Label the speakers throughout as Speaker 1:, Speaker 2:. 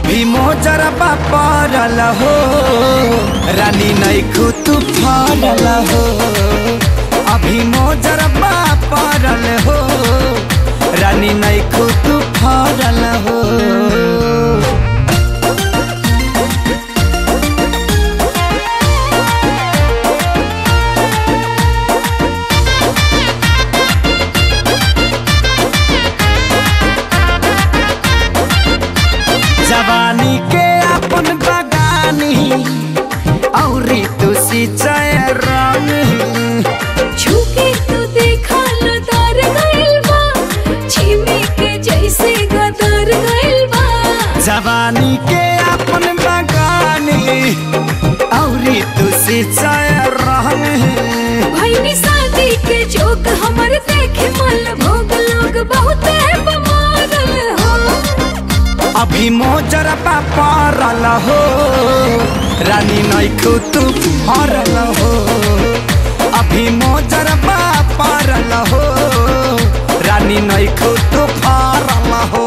Speaker 1: अभी मोजरबा पड़ल हो रानी नइखु तू फरल हो। अभी मोजरबा पड़ल हो रानी नइखु तू फरल हो। जवानी के अपन बगानी औरी तू सिंचाई रंग
Speaker 2: छुके तू देखा लदार गइल बा छिमी के जैसे गदर गइल बा।
Speaker 1: जवानी के अपन बगानी औरी तू सिंचाई रंग
Speaker 2: भइनी शादी के जोक हमर देखे मल भोग लोग बहुत बमारल हो।
Speaker 1: अभी मोजरबा पड़ल हो रानी नइखु तू फरल हो। अभी मोजरबा पड़ल हो रानी नइखु तू फरल हो।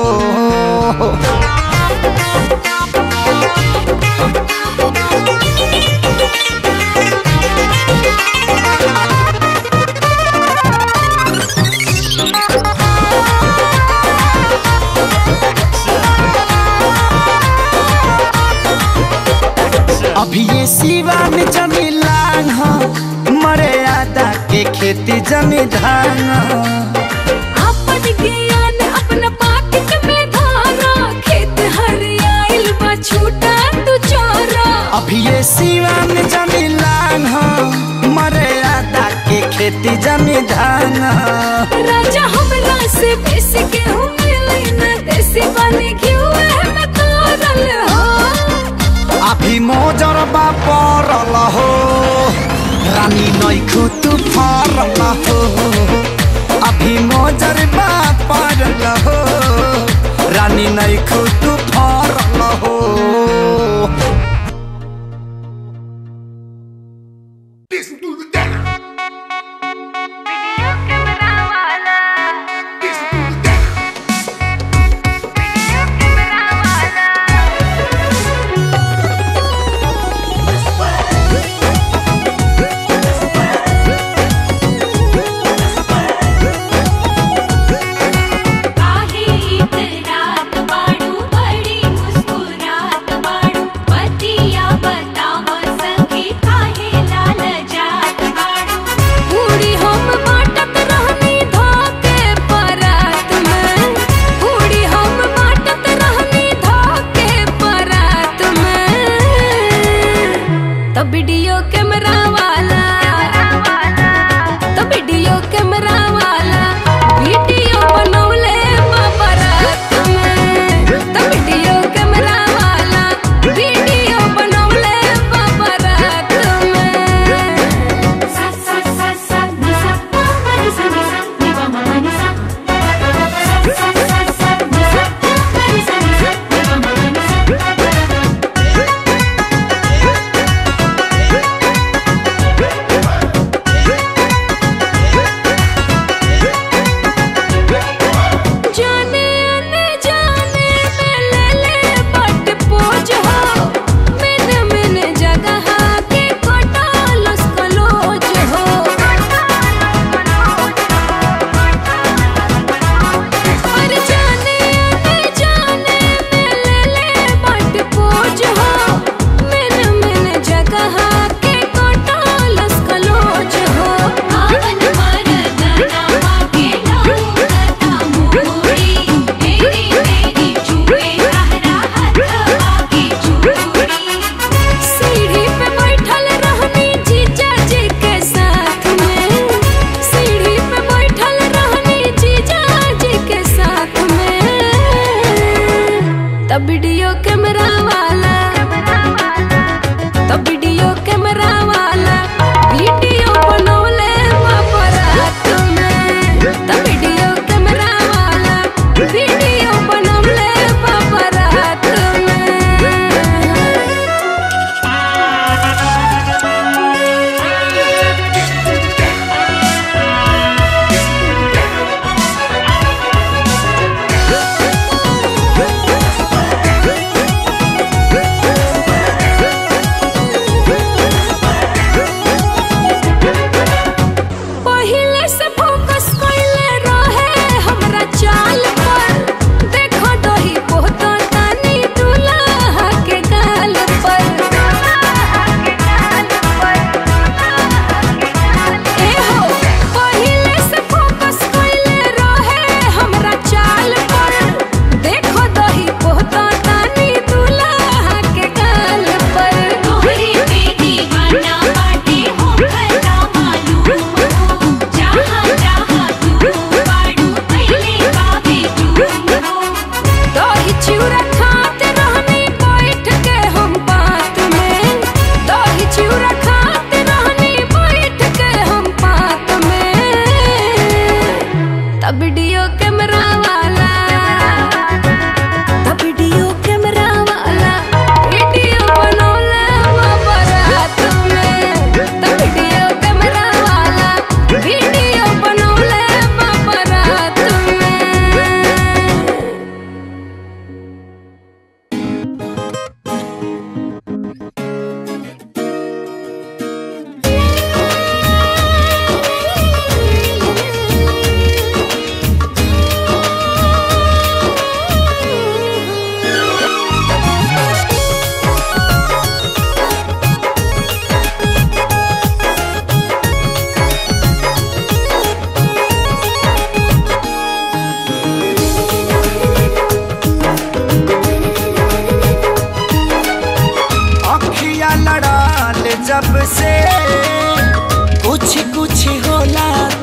Speaker 1: अभी ये सिवान जमी लांग मरे आदा के खेती जमी धान।
Speaker 2: अपन ज्ञान अपना पाकिट में धारा खेत हरियाइल बा छूटा तू चोरा।
Speaker 1: अभी ये सिवान जमी लांग मरे आदा के खेती जमी धान।
Speaker 2: राजा हमरा से बेसी के मिले न देसी बने घिउ में तोरल हो।
Speaker 1: अभी मोजरबा पड़ल हो रानी नइखु तू फरल हो। अभी मोजरबा पड़ल हो रानी नइखु तू फरल हो।
Speaker 2: काहे इतरात बाड़ू बड़ी मुस्कुरात बाड़ू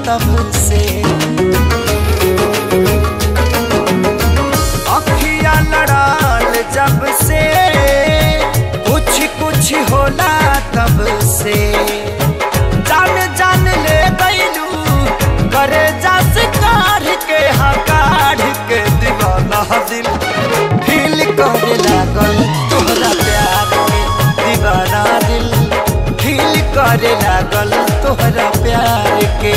Speaker 1: तब से अखिया लड़ाल जब से कुछ कुछ होला तब से जान जान ले गईलू करे जस काढ़ के काढ़ के दीवाना दिल फील करे लागल तोहरा प्यार के दीवाना दिल फील करे लागल तोहरा प्यार के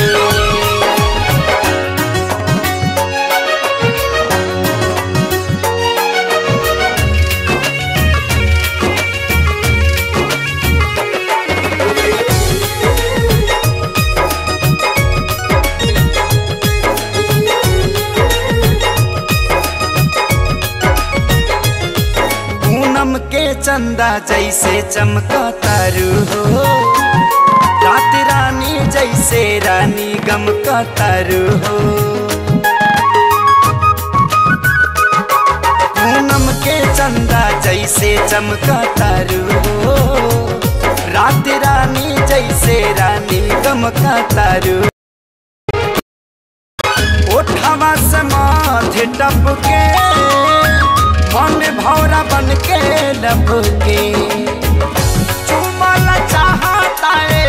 Speaker 1: चंदा जैसे चमका तारू हो रात रानी जैसे रानी गम का तारू हो पूनम के चंदा जैसे चमका तारू हो रात रानी जैसे रानी गम का तारू ओठवा से माथे टपके मन भौरा बन के लब के चुमला चाहता है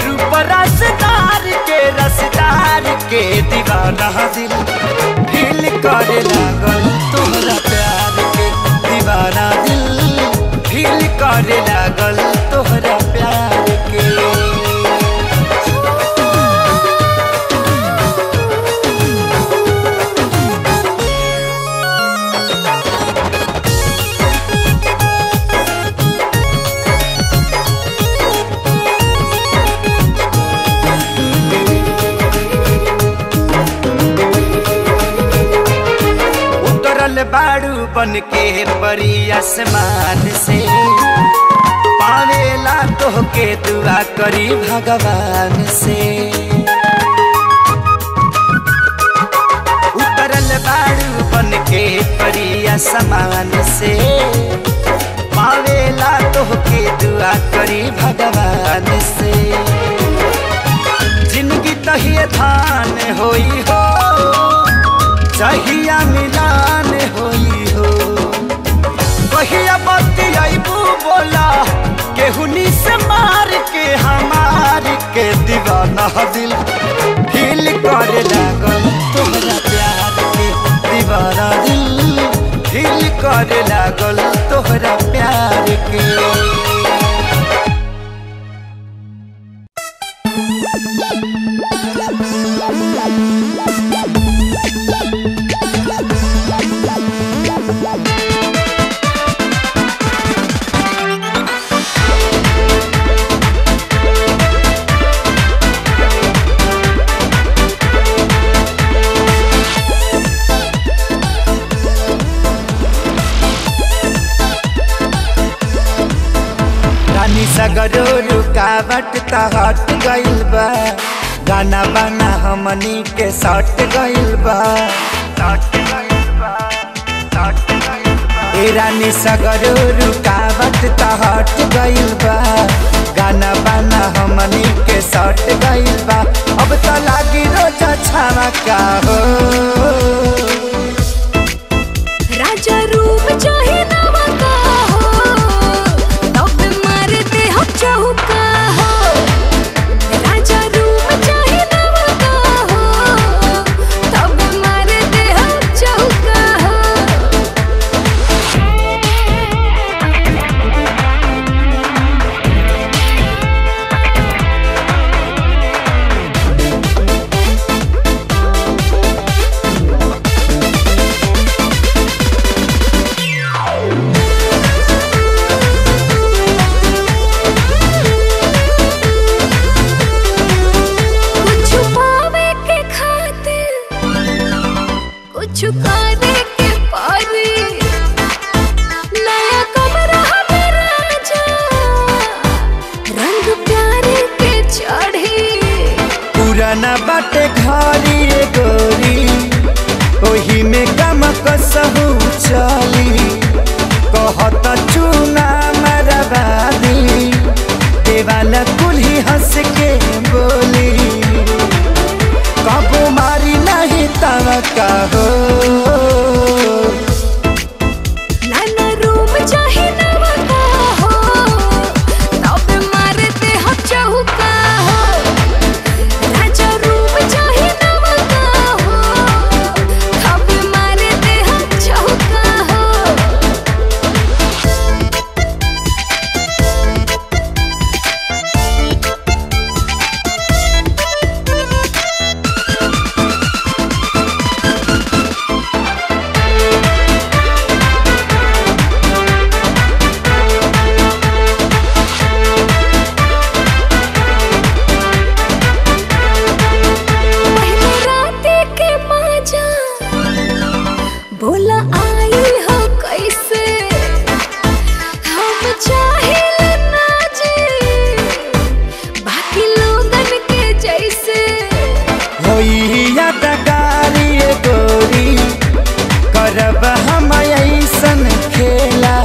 Speaker 1: रूप रसदार के दीवाना दिल फील करे लागल तोहरा प्यार के दीवाना दिल फील करे लागल तोहरा प्यार के बाड़ू बन के परी आसमान से पावेला तोहके दुआ करी भगवान से उतरल बाड़ू बन के परी आसमान से पावेला तोहके दुआ करी भगवान से जिंदगी तहिए धान होई हो चाहिया मिलान होई हो कहिया बत्ती आईबू बोला केहुनी से मार के हमार के दीवाना दिल फील करे लागल तोहरा प्यार के दीवाना दिल फील करे लागल तोहरा प्यार के सगरो रुकावट त हट गइल बा गाना बाना हमनी के सट गइल बा ए रानी सगरो रुकावट त हट गइल बा गाना बाना हमनी के सट गइल बा अब त लागी रोज छावा का हो
Speaker 2: राजा रूप चाहे नवा का हो तब मारते हम चौका हो राजा रूप चाहे नवा का हो तब मारते हम चौका हो चुकाने के पारी नया कमरा में राजा रंग प्यारे के चढ़ी
Speaker 1: पुराना बाटे घरी गोरी ओही में कम कसहू चली कहत चूना मरबादी देवाला कुल्ही हंस के बोली का हो।
Speaker 2: नाना रूम चाहे नवा का हो, तब मारते हम चौका हो। राजा रूम चाहे नवा का हो, तब मारते हम चौका हो। बोला आई हो कैसे हम चाहे ना जी, बाकी लोगन के जैसे
Speaker 1: होई यादगारी गोरी करब हम ऐसन खेला।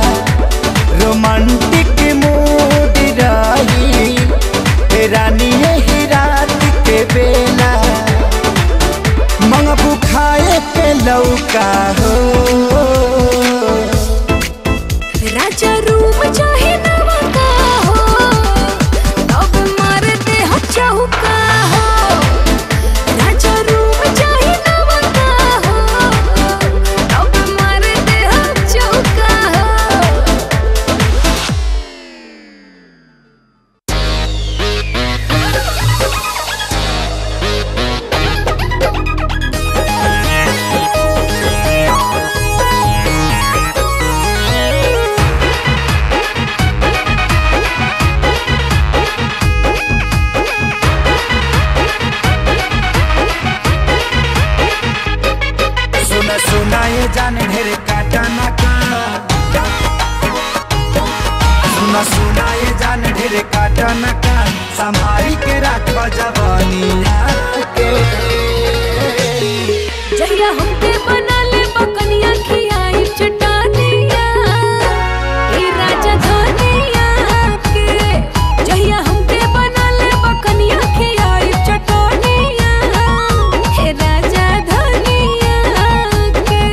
Speaker 1: रोमांटिक मूड रही रानी ही रात के बेला। मंगबू खाए के लौका हो।
Speaker 2: राजा रूम चाहे नवा का हो, तब मारते हम चौका हो। राजा रूम चाहे नवा का हो, तब मारते हम चौका हो।
Speaker 1: सुना ये जाने ढेर काटा ना का। सुना ये जाने ढेर काटा ना का। संभारी के राख जवानिया के।
Speaker 2: जहिया हमके बना ले बकनिया खियाई चटानिया, ए राजा धनिया के। जहिया हमके बना ले बकनिया खियाई चटानिया, ए राजा धनिया के।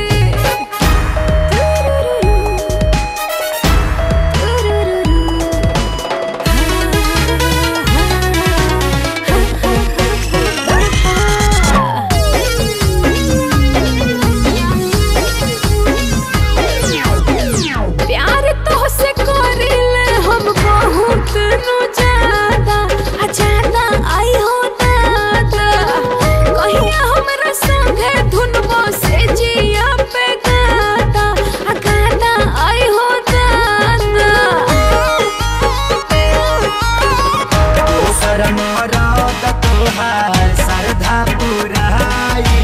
Speaker 2: प्यार तो से करिले हम बहुत नु ज्यादा, ज्यादा आई हो दादा। कहिया हमरा संगे धुनबो से जिया पे गाता, गाता आई हो दादा।
Speaker 1: शरम रात तोहार सरधा पुराई।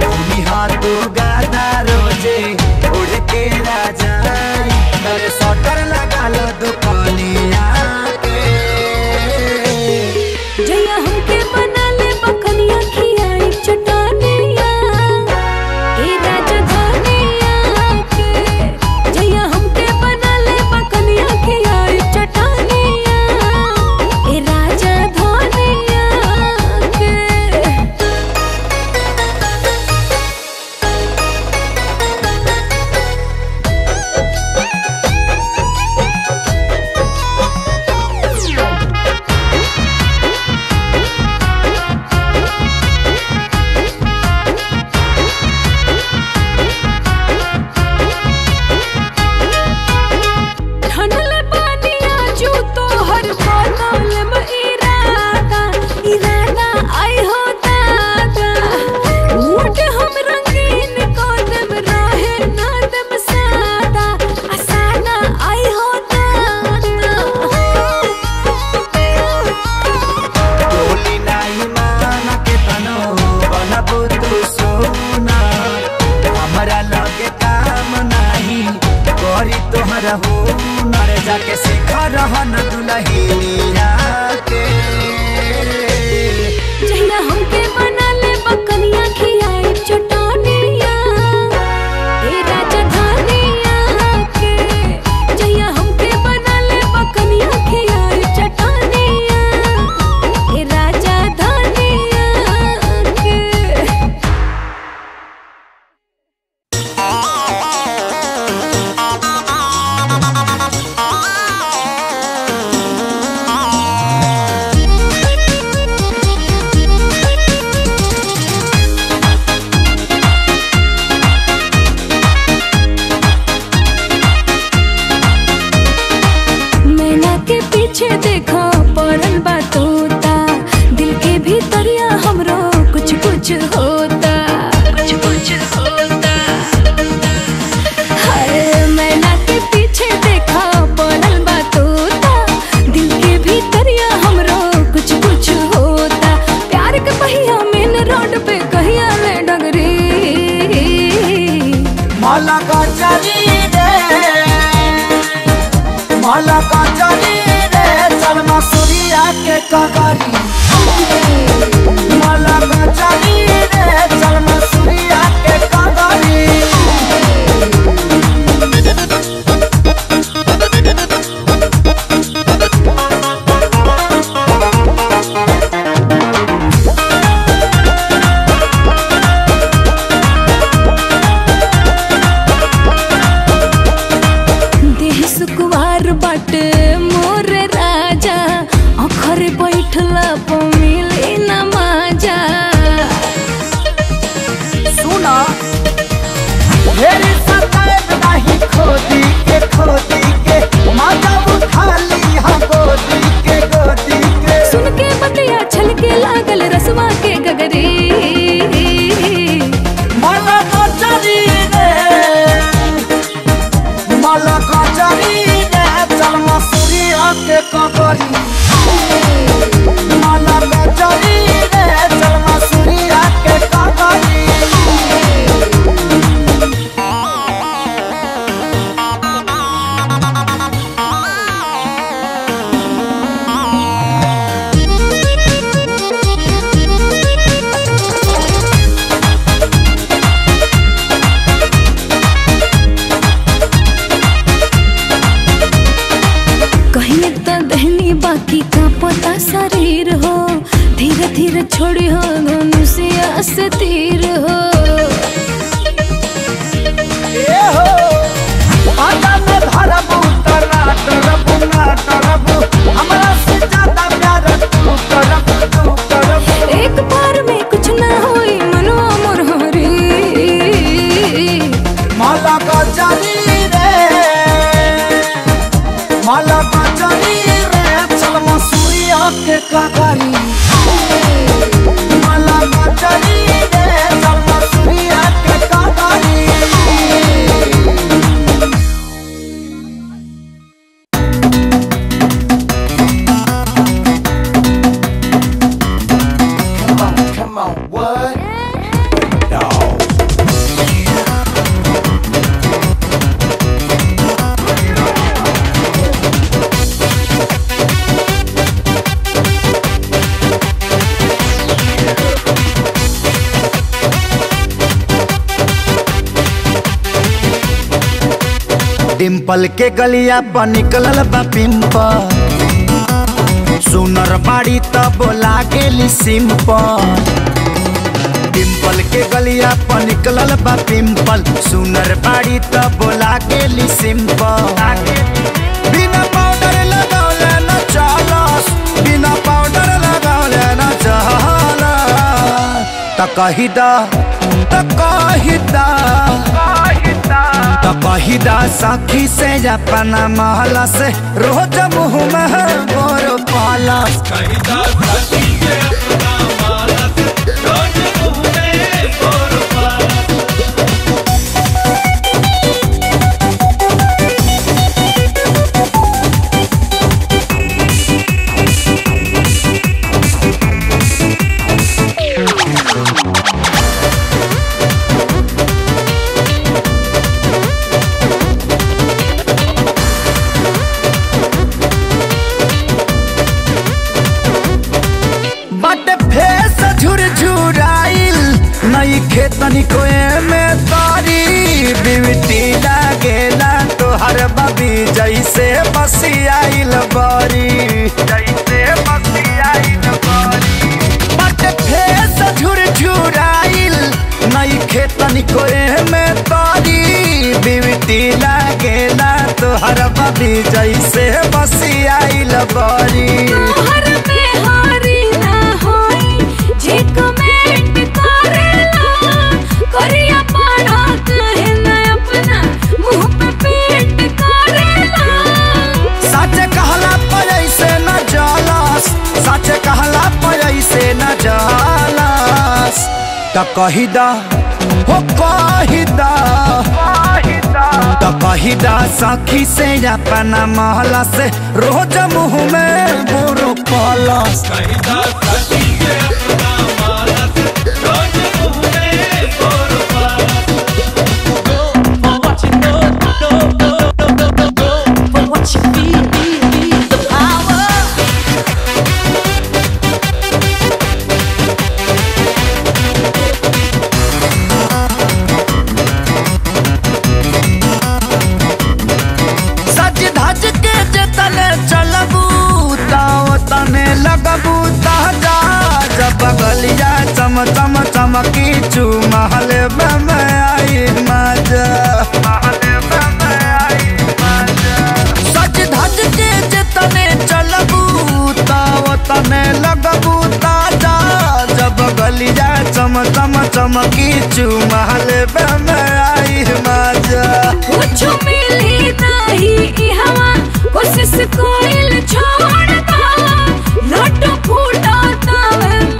Speaker 1: भूमि हाथू गादा रोजे उड़ के राजाई। तर सटर लगा लो दुकानिया के।
Speaker 2: जहिया हमके बना ले बकनिया खियाई चटानिया, ए राजा धनिया के। जहिया हमके बना ले बकनिया खियाई चटानिया, ए राजा धनिया के। ठनल बानिया जू तोहर बदल में इरादा, इरादा आई हो दादा। मूड हम रंगीन कदम रहे ना दम सादा, सादा आई हो दादा।
Speaker 1: बोली नाई माना के तनो बनबू तू सोना। हमरा लगे काम नाही करी तोहर हो। नर जाके सीख रहन दुलहिनिया के।
Speaker 2: जहिया हमके बना ले बकनिया खियाई चटानिया, ए राजा धनिया के। जहिया हमके बना ले बकनिया खियाई चटानिया, ए राजा धनिया के। भीतरिया हमरो कुछ कुछ होता, कुछ कुछ होता। हाय मैना के पीछे देखा पड़ल बा तोता, दिल के भीतरिया हमरो कुछ कुछ होता। प्यार के पहिया मेन रोड पे कहिया ले डगरी,
Speaker 1: माला का चली रे, माला का चली रे, चल मसूरिया के कगरी। माला का चली रे, चल मसूरिया के कगरी।
Speaker 2: देह सुकुवार बाटे मोर राजा, अखरे बैठला प मिले न माजा।
Speaker 1: सुना ढेरी सताएब नहीं खोदी के माता उठा ली हा गोदी के।
Speaker 2: सुन के बतिया छलके लागल रसवा के गगरी,
Speaker 1: माला का चली रे, माला का चली रे, चल मसूरिया के कगरी। माला का चली रे, चल मसूरिया के कगरी।
Speaker 2: कहीं तो दहनी बाकी का पता शरीर हो, धीरे धीरे छोड़ी हो धनुषिया से तीर हो।
Speaker 1: ए हो आजा में भरबू तना तरबू हमरा से ज्यादा प्यार तू तरबू।
Speaker 2: एक बार में कुछ ना होई मनवा मोर हरी,
Speaker 1: माला का चली रे, माला का चली रे, चल मसूरिया के कगरी। माला का चली रे, चल मसूरिया के कगरी। Come on, what? डिम्पल के गलिया पर निकलल बा पिंपल, सुनर बाड़ी तब लागेली सिंपल। डिम्पल के गलिया पर निकलल बा पिंपल, सुनर बाड़ी तब लागेली सिंपल। बिना पाउडर लगौले न चलस, बिना पाउडर लगौले न चलस। त कहिदा सखी से अपना महला से रोज मुँह में मोर पालस। खेतनी कोए में तारी बिवटी लागेला तोहर बबी जैसे बसियाइल बारी, जैसे बसियाइल बारी। बट फेस झुरझुराइल नई खेतनी कोए में तारी बिवटी लागेला तोहर बबी जैसे बसियाइल बारी।
Speaker 2: तोहर में हारी ना होई जे कमेंट करेला, करिया पाड़ा कहे ना अपना मुंह पे पेंट करेला।
Speaker 1: सच कहला पर ऐसे न जलस, सच कहला पर ऐसे न जलस। तो कहिदा हो कहिदा तो कहिदा सखी से अपना महला से रोज मुँह में बुरु पलस कहिदा सखी से अपना महला से रोज मुँह में बुरु plus go for what you know go for what you feel the power बगलिया चम चम चमकी चू महल में आई मजा सच धज के जितने चलबू तने लगबू ताजा जब बगलिया चम चम चमकी चू महल में आई मजा
Speaker 2: कुछ मिली नहीं हवा कोशिश कोइल छोड़ दा लट फूटा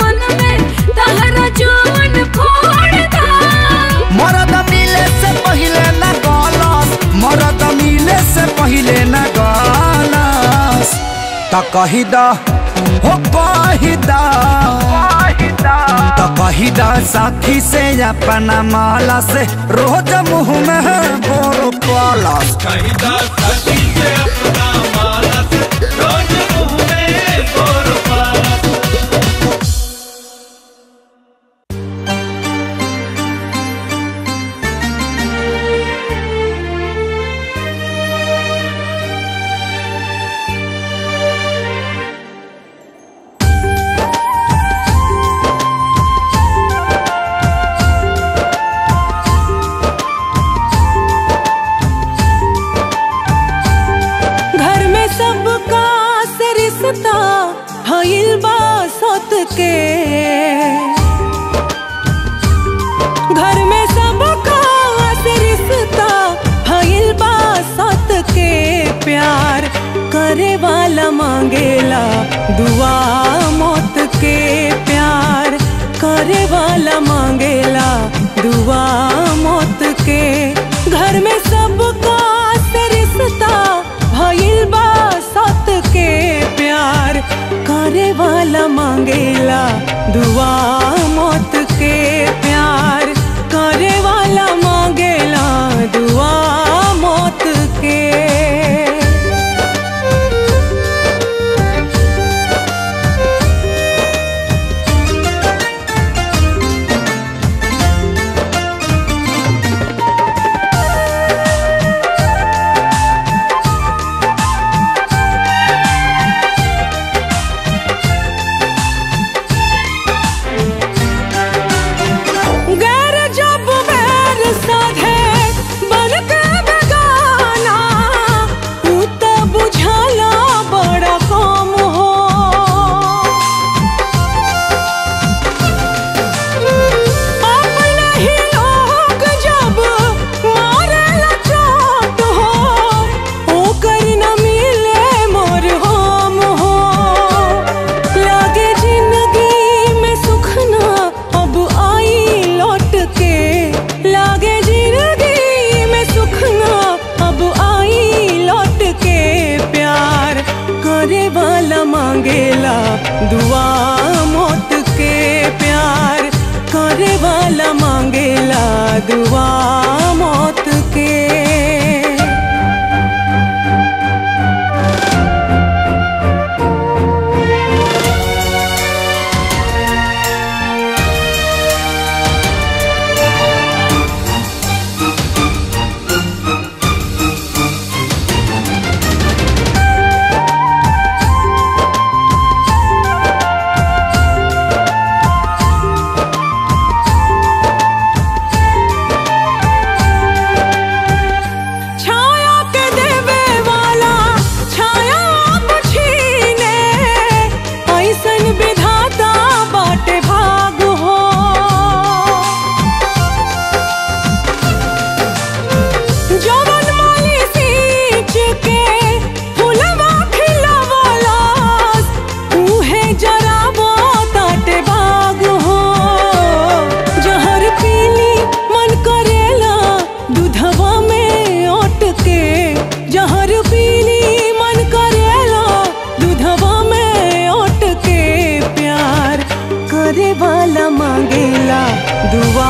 Speaker 2: मन में तहरा जोन फोड़ दा
Speaker 1: मरद मिले से पहले न गलस मरद मिले से पहले न गलस तो कहिदा हो कहिदा तो कहिदा साथी से अपना माला से रोज मुँह में बोरो पलस कहिदा साथी से अपना माला से रोज मुँह में बोरो पलस
Speaker 3: घर में सबका रिश्ता भइल बा सत के प्यार करे वाला मांगेला दुआ मौत के प्यार करे वाला मांगेला दुआ मौत के घर में सबका रिश्ता भइल बा सत के प्यार करे वाला मांगेला दुआ मौत के प्यार करे वाला मांगेला दुआ मौत के दुआ मौत के प्यार करे वाला मांगेला दुआ मौत के करे वाला मांगेला दुआ